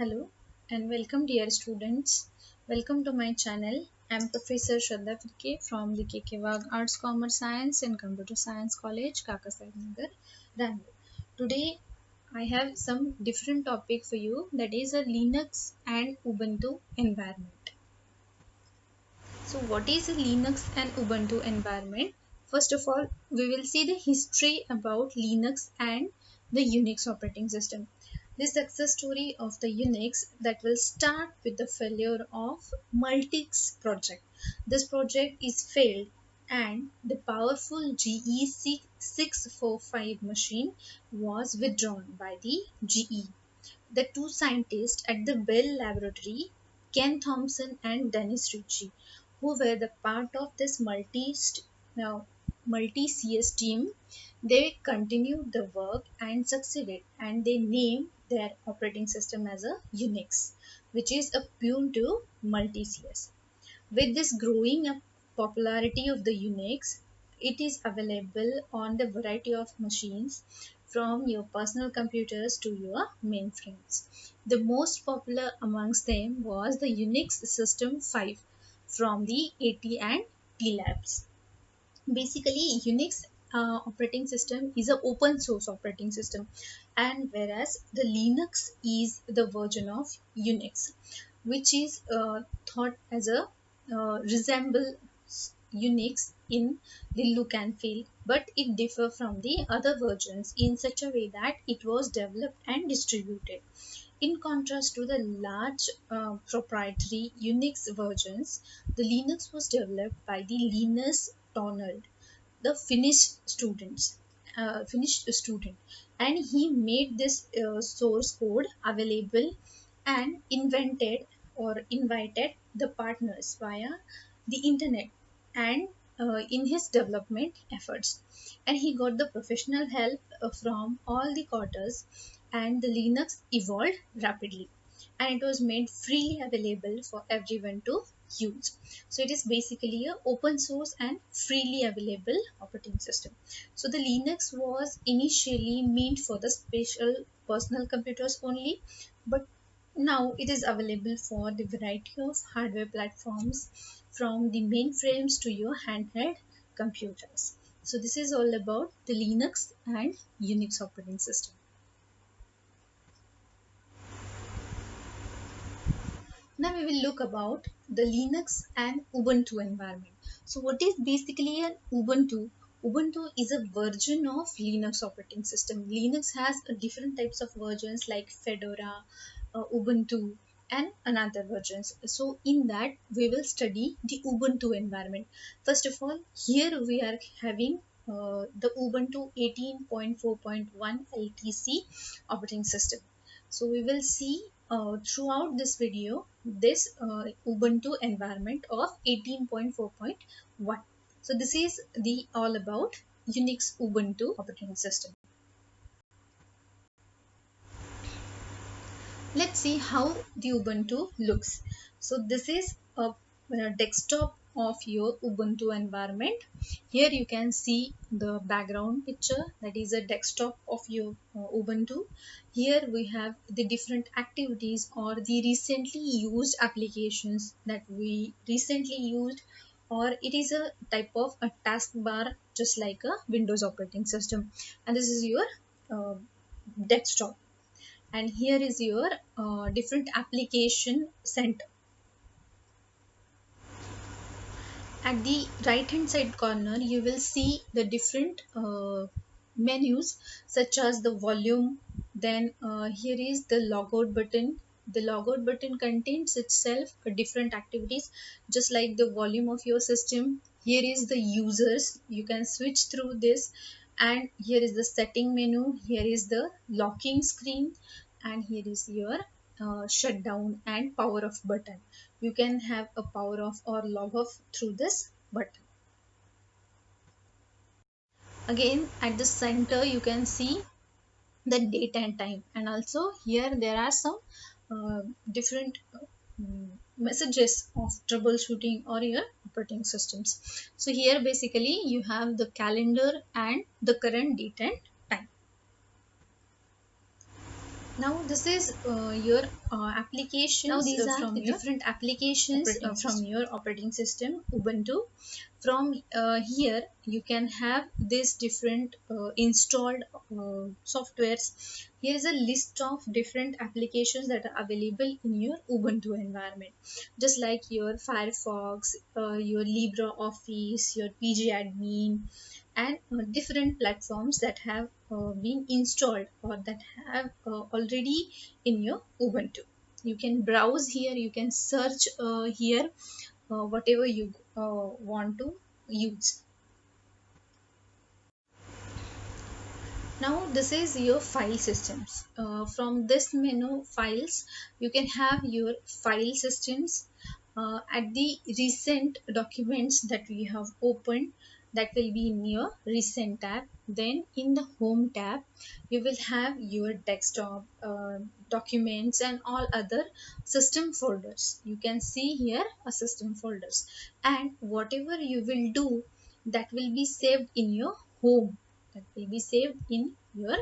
Hello and welcome dear students. Welcome to my channel. I am Professor Shraddha Firke from the KK Wagh Arts, Commerce, Science and Computer Science College, Kakasai Nagar, Rangoon. Today I have some different topic for you, that is a Linux and Ubuntu environment. So what is a Linux and Ubuntu environment? First of all, we will see the history about Linux and the Unix operating system. The success story of the Unix that will start with the failure of Multics project. This project is failed and the powerful GE 645 machine was withdrawn by the GE. The two scientists at the Bell Laboratory, Ken Thompson and Dennis Ritchie, who were the part of this multi-CS team, they continued the work and succeeded, and they named their operating system as a Unix, which is a Ubuntu multi-CS. With this growing popularity of the Unix, it is available on the variety of machines from your personal computers to your mainframes. The most popular amongst them was the Unix System 5 from the AT and T Labs. Basically, Unix operating system is an open source operating system, and whereas the Linux is the version of Unix, which is thought as a resemble Unix in the look and feel, but it differ from the other versions in such a way that it was developed and distributed. In contrast to the large proprietary Unix versions, the Linux was developed by the Linus Torvald, the Finnish student, and he made this source code available and invented or invited the partners via the internet and in his development efforts, and he got the professional help from all the quarters, and the Linux evolved rapidly and it was made freely available for everyone to use. So it is basically a open source and freely available operating system. So the Linux was initially meant for the special personal computers only, but now it is available for the variety of hardware platforms from the mainframes to your handheld computers. So this is all about the Linux and Unix operating system. Now we will look about the Linux and Ubuntu environment. So what is basically an Ubuntu? Ubuntu is a version of Linux operating system. Linux has different types of versions like Fedora, Ubuntu and another versions. So in that we will study the Ubuntu environment. First of all, here we are having the Ubuntu 18.4.1 LTC operating system. So we will see throughout this video this Ubuntu environment of 18.4.1. So this is the all about Unix Ubuntu operating system. Let's see how the Ubuntu looks. So this is a desktop of your Ubuntu environment. Here you can see the background picture, that is a desktop of your Ubuntu. Here we have the different activities or the recently used applications that we recently used, or it is a type of a taskbar just like a Windows operating system, and this is your desktop, and here is your different application center. At the right hand side corner you will see the different menus such as the volume, then here is the logout button. The logout button contains itself different activities just like the volume of your system. Here is the users, you can switch through this, and here is the setting menu, here is the locking screen, and here is your shutdown and power off button. You can have a power off or log off through this button. Again at the center you can see the date and time, and also here there are some different messages of troubleshooting or your operating systems. So here basically you have the calendar and the current date and time. Now this is your applications. Now these are from the your different applications from your operating system Ubuntu. From here you can have this different installed softwares. Here is a list of different applications that are available in your Ubuntu environment, just like your Firefox, your LibreOffice, your pgadmin, and different platforms that have been installed or that have already in your Ubuntu. You can browse here, you can search here whatever you want to use. Now this is your file systems. From this menu files, you can have your file systems. At the recent documents that we have opened, that will be in your recent tab. Then in the home tab, you will have your desktop, documents and all other system folders. You can see here a system folders, and whatever you will do, that will be saved in your home, that will be saved in your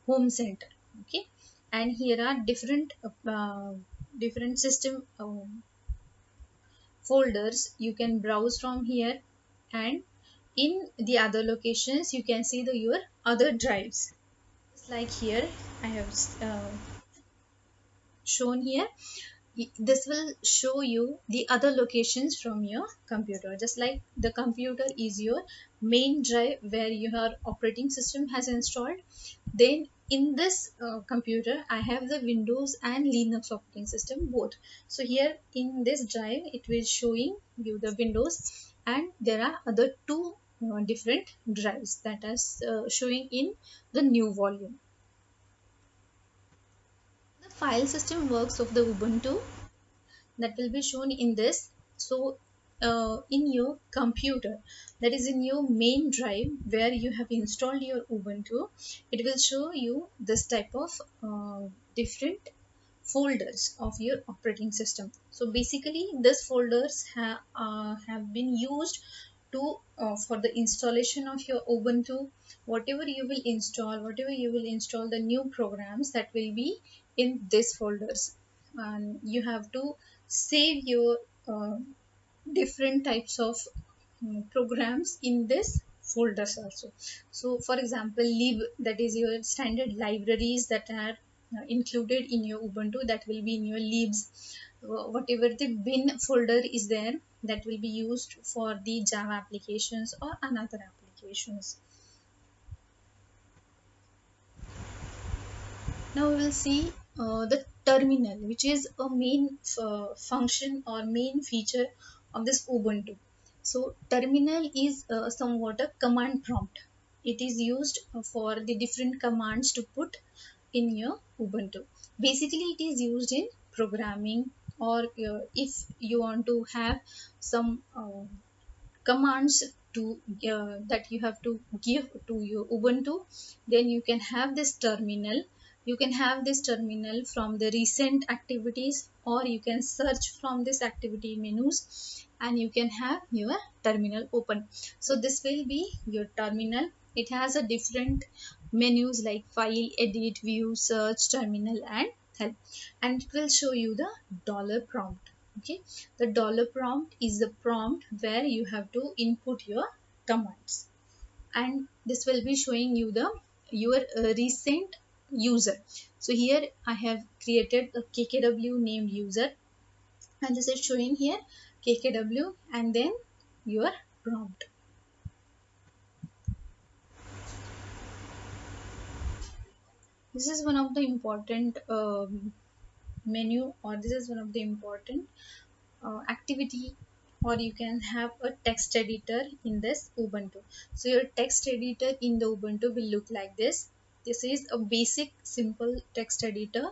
home center. Okay, and here are different system folders you can browse from here, and in the other locations you can see your other drives. Just like here I have shown here, this will show you the other locations from your computer. Just like the computer is your main drive where your operating system has installed, then in this computer I have the Windows and Linux operating system both. So here in this drive it will showing you the Windows, and there are other two different drives that are showing in the new volume. The file system works of the Ubuntu that will be shown in this. So in your computer, that is in your main drive where you have installed your Ubuntu, it will show you this type of different folders of your operating system. So basically these folders have been used to for the installation of your Ubuntu. Whatever you will install, the new programs that will be in these folders, and you have to save your different types of programs in this folders also. So for example, lib, that is your standard libraries that are included in your Ubuntu, that will be in your libs. Whatever the bin folder is there, that will be used for the Java applications or another applications. Now we will see the terminal, which is a main function or main feature of this Ubuntu. So terminal is somewhat a command prompt. It is used for the different commands to put in your Ubuntu. Basically, it is used in programming, or if you want to have some commands to that you have to give to your Ubuntu, then you can have this terminal. You can have this terminal from the recent activities, or you can search from this activity menus, and you can have your terminal open. So this will be your terminal. It has a different menus like file, edit, view, search, terminal and help, and it will show you the dollar prompt. Okay, the dollar prompt is the prompt where you have to input your commands, and this will be showing you the your recent user. So here I have created a kkw named user, and this is showing here kkw and then your prompt. This is one of the important menu, or this is one of the important activity, or you can have a text editor in this Ubuntu. So your text editor in the Ubuntu will look like this. This is a basic simple text editor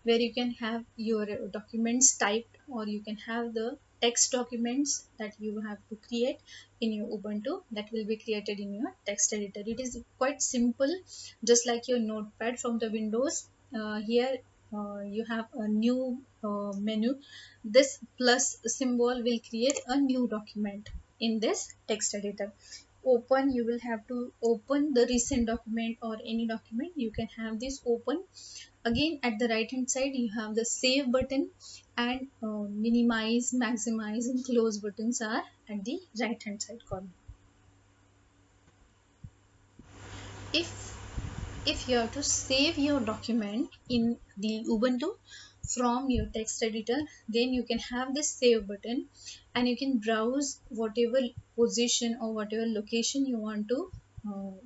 where you can have your documents typed, or you can have the text documents that you have to create in your Ubuntu, that will be created in your text editor. It is quite simple, just like your notepad from the Windows. Here you have a new menu. This plus symbol will create a new document in this text editor. open, you will have to open the recent document or any document, you can have this open. Again, at the right hand side you have the save button, and minimize, maximize and close buttons are at the right hand side corner. If you have to save your document in the Ubuntu from your text editor, then you can have this save button, and you can browse whatever position or whatever location you want to,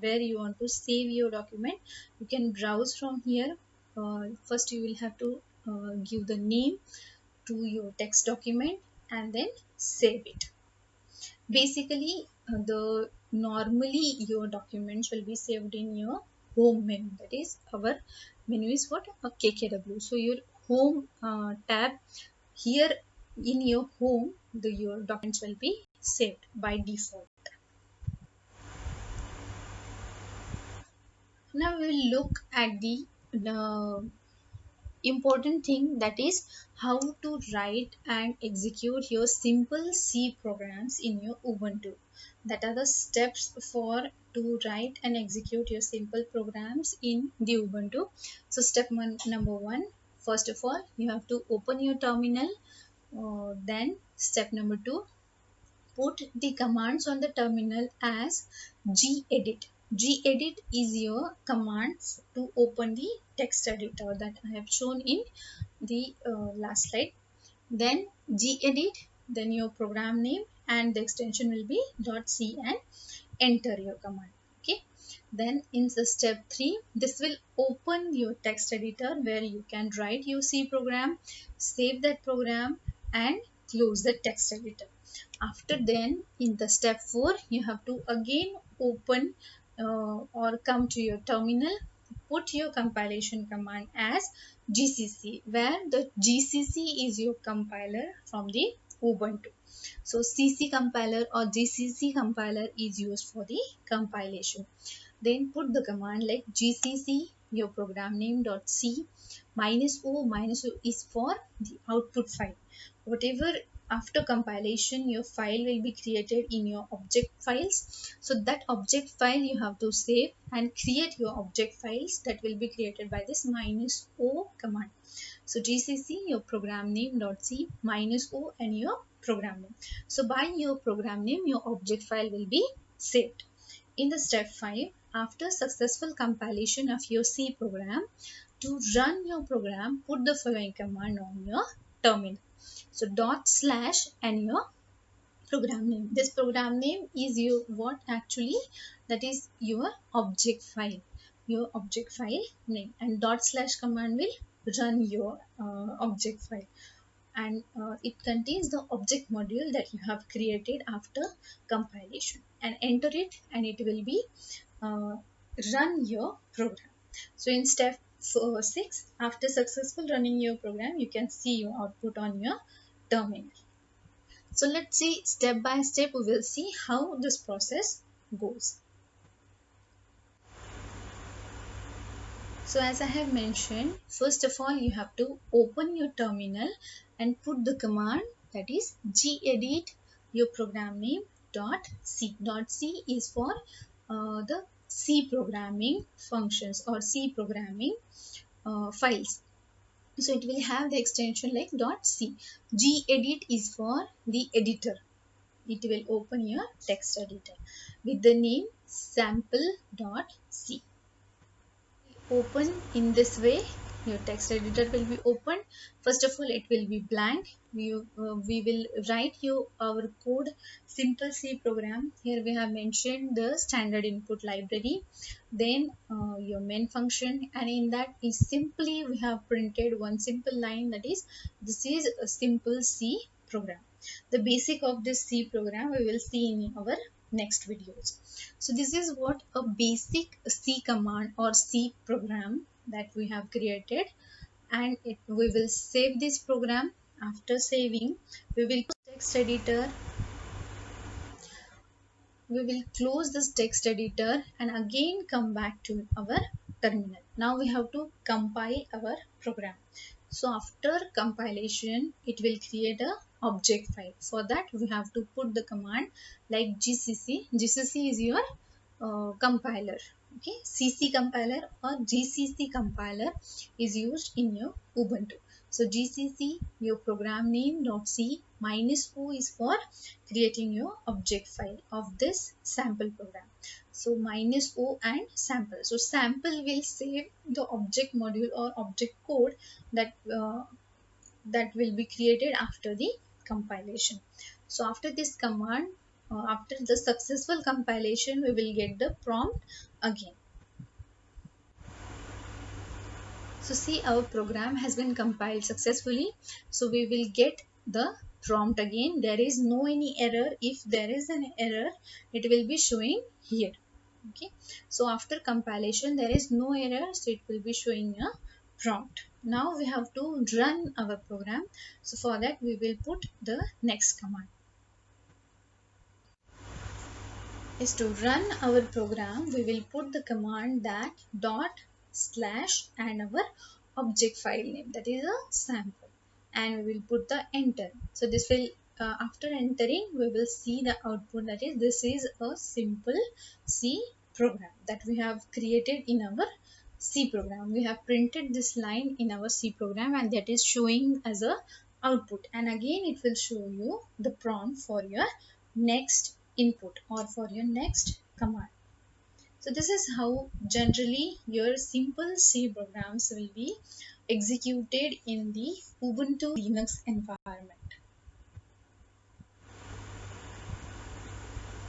where you want to save your document. You can browse from here. First you will have to give the name to your text document and then save it. Basically, the normally your documents will be saved in your home menu. That is, our menu is what, a KKW. So your home tab, here in your home, your documents will be saved by default. Now we will look at the important thing, that is how to write and execute your simple C programs in your Ubuntu. That are the steps for to write and execute your simple programs in the Ubuntu. So step number one, first of all you have to open your terminal. Then step number two, put the commands on the terminal as gedit. Gedit is your command to open the text editor that I have shown in the last slide. Then gedit, then your program name and the extension will be .c, and enter your command. Okay. Then in the step 3, this will open your text editor where you can write your C program, save that program and close the text editor. After then in the step 4, you have to again open or come to your terminal, put your compilation command as GCC, where the GCC is your compiler from the Ubuntu. So CC compiler or GCC compiler is used for the compilation. Then put the command like GCC your program name .c -o is for the output file. Whatever after compilation your file will be created in your object files. So that object file you have to save and create your object files that will be created by this -o command. So GCC your program name .c -o and your program name. So by your program name your object file will be saved. In the step 5, after successful compilation of your C program, to run your program, put the following command on your terminal. So // and your program name. This program name is your what actually, that is your object file, your object file name, and // command will run your object file, and it contains the object module that you have created after compilation, and enter it and it will be run your program. So in step 6, after successful running your program, you can see your output on your terminal. So let's see step by step, we will see how this process goes. So as I have mentioned, first of all you have to open your terminal and put the command, that is gedit your program name .c. .c is for the C programming functions or C programming files. So it will have the extension like .c. gedit is for the editor. It will open your text editor with the name sample.c. Open in this way, your text editor will be open. First of all it will be blank. We will write our code, simple C program. Here we have mentioned the standard input library, then your main function, and in that is simply we have printed one simple line, that is this is a simple C program. The basic of this C program we will see in our next videos. So this is what a basic C command or C program that we have created, and we will save this program. After saving, we will text editor. We will close this text editor and again come back to our terminal. Now we have to compile our program. So after compilation, it will create a object file. For that we have to put the command like gcc. Gcc is your compiler. Okay, cc compiler or gcc compiler is used in your Ubuntu. So gcc, your program name .c, -o is for creating your object file of this sample program. So -o and sample. So sample will save the object module or object code that that will be created after the compilation. So after this command, after the successful compilation, we will get the prompt again. So see, our program has been compiled successfully. So we will get the prompt again. There is no any error. If there is an error, it will be showing here. Okay, so after compilation there is no error, so it will be showing a prompt. Now we have to run our program. So for that we will put the next command. Is to run our program, we will put the command that dot slash and our object file name, that is a sample, and we will put the enter. So this will after entering we will see the output, that is this is a simple C program that we have created in our C program. We have printed this line in our C program and that is showing as a output, and again it will show you the prompt for your next input or for your next command. So this is how generally your simple C programs will be executed in the Ubuntu Linux environment.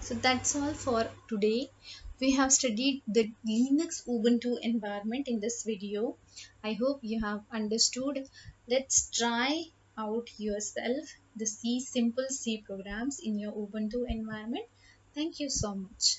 So that's all for today. We have studied the Linux Ubuntu environment in this video. I hope you have understood. Let's try out yourself the simple C programs in your Ubuntu environment. Thank you so much.